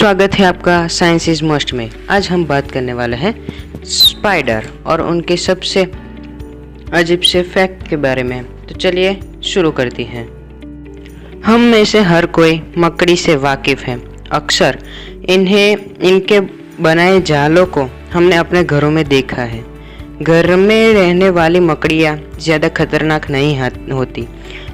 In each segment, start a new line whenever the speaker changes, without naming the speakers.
स्वागत है आपका साइंस इज मस्ट में। आज हम बात करने वाले हैं स्पाइडर और उनके सबसे अजीब से फैक्ट के बारे में। तो चलिए शुरू करती हैं। हम में से हर कोई मकड़ी से वाकिफ़ है। अक्सर इनके बनाए जालों को हमने अपने घरों में देखा है। घर में रहने वाली मकड़ियाँ ज़्यादा खतरनाक नहीं होती,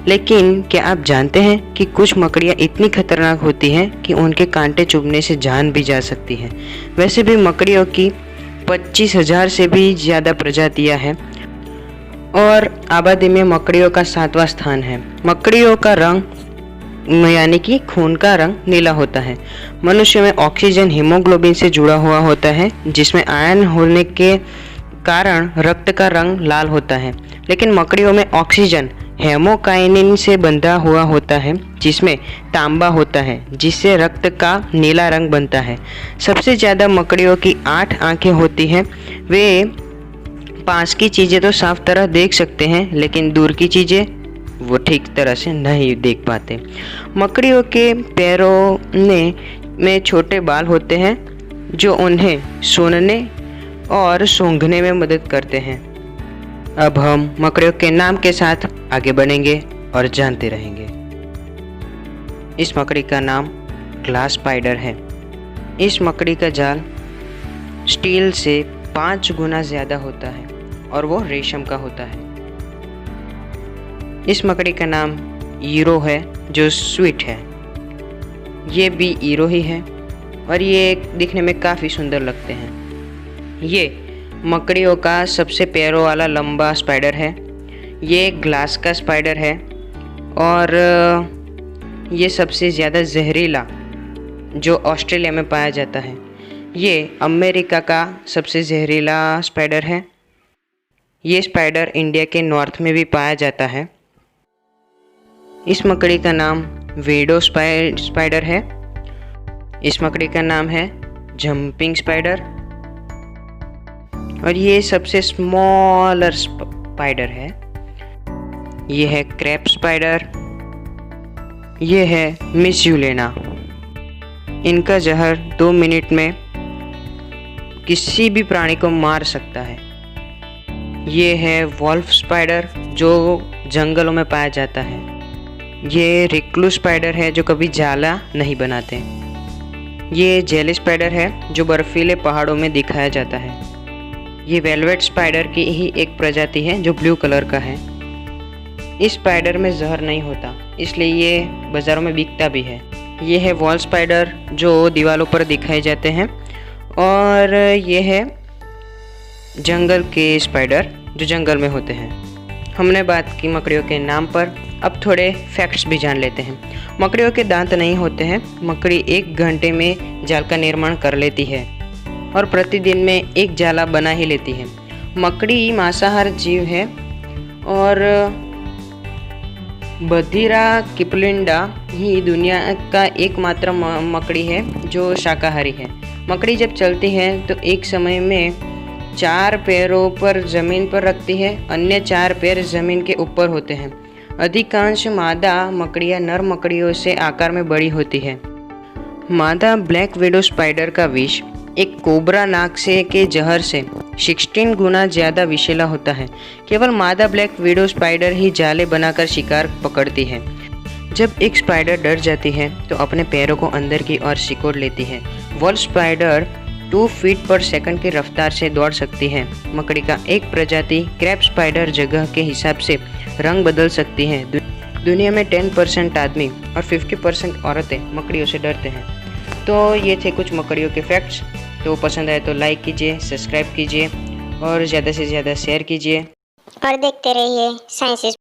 लेकिन क्या आप जानते हैं कि कुछ मकड़ियाँ इतनी खतरनाक होती हैं कि उनके कांटे चुभने से जान भी जा सकती है। वैसे भी मकड़ियों की 25,000 से भी ज़्यादा प्रजातियाँ हैं और आबादी में मकड़ियों का 7वां स्थान है। मकड़ियों का रंग यानी कि खून का रंग नीला होता है। मनुष्य में ऑक्सीजन हीमोग्लोबिन से जुड़ा हुआ होता है, जिसमें आयन होने के कारण रक्त का रंग लाल होता है। लेकिन मकड़ियों में ऑक्सीजन हेमोकाइनिन से बंधा हुआ होता है, जिसमें तांबा होता है, जिससे रक्त का नीला रंग बनता है। सबसे ज़्यादा मकड़ियों की 8 आँखें होती हैं। वे पास की चीज़ें तो साफ तरह देख सकते हैं, लेकिन दूर की चीज़ें वो ठीक तरह से नहीं देख पाते। मकड़ियों के पैरों में छोटे बाल होते हैं, जो उन्हें सूंघने और सूंघने में मदद करते हैं। अब हम मकड़ियों के नाम के साथ आगे बढ़ेंगे और जानते रहेंगे। इस मकड़ी का नाम ग्लास स्पाइडर है। इस मकड़ी का जाल स्टील से 5 गुना ज़्यादा होता है और वो रेशम का होता है। इस मकड़ी का नाम ईरो है, जो स्वीट है। ये भी ईरो ही है और ये दिखने में काफ़ी सुंदर लगते हैं। ये मकड़ियों का सबसे पैरों वाला लंबा स्पाइडर है। ये ग्लास का स्पाइडर है और ये सबसे ज़्यादा जहरीला जो ऑस्ट्रेलिया में पाया जाता है। ये अमेरिका का सबसे जहरीला स्पाइडर है। ये स्पाइडर इंडिया के नॉर्थ में भी पाया जाता है। इस मकड़ी का नाम विडो स्पाइडर है। इस मकड़ी का नाम है जंपिंग स्पाइडर और ये सबसे स्मॉलर स्पाइडर है। ये है क्रैप स्पाइडर। ये है मिस यूलेना। इनका जहर 2 मिनट में किसी भी प्राणी को मार सकता है। ये है वॉल्फ स्पाइडर, जो जंगलों में पाया जाता है। ये रिक्लू स्पाइडर है, जो कभी जाला नहीं बनाते। ये जेली स्पाइडर है, जो बर्फीले पहाड़ों में दिखाया जाता है। ये वेलवेट स्पाइडर की ही एक प्रजाति है, जो ब्लू कलर का है। इस स्पाइडर में जहर नहीं होता, इसलिए ये बाज़ारों में बिकता भी है। ये है वॉल स्पाइडर, जो दीवारों पर दिखाए जाते हैं। और ये है जंगल के स्पाइडर, जो जंगल में होते हैं। हमने बात की मकड़ियों के नाम पर, अब थोड़े फैक्ट्स भी जान लेते हैं। मकड़ियों के दांत नहीं होते हैं। मकड़ी 1 घंटे में जाल का निर्माण कर लेती है और प्रतिदिन में 1 जाला बना ही लेती है। मकड़ी मांसाहार जीव है और बधिरा किपलिंडा ही दुनिया का एकमात्र मकड़ी है जो शाकाहारी है। मकड़ी जब चलती है तो एक समय में 4 पैरों पर ज़मीन पर रखती है, अन्य 4 पैर ज़मीन के ऊपर होते हैं। अधिकांश मादा मकड़ियाँ नर मकड़ियों से आकार में बड़ी होती है। मादा ब्लैक विडो स्पाइडर का विष एक कोबरा नाग से के जहर से 16 गुना ज़्यादा विषैला होता है। केवल मादा ब्लैक विडो स्पाइडर ही जाले बनाकर शिकार पकड़ती है। जब एक स्पाइडर डर जाती है तो अपने पैरों को अंदर की ओर सिकोड़ लेती है। वॉल्फ स्पाइडर 2 फीट पर सेकंड की रफ्तार से दौड़ सकती है। मकड़ी का एक प्रजाति क्रैप स्पाइडर जगह के हिसाब से रंग बदल सकती है। दुनिया में 10% आदमी और 50% औरतें मकड़ियों से डरते हैं। तो ये थे कुछ मकड़ियों के फैक्ट्स। तो पसंद आए तो लाइक कीजिए, सब्सक्राइब कीजिए और ज़्यादा से ज़्यादा शेयर कीजिए
और देखते रहिए साइंस।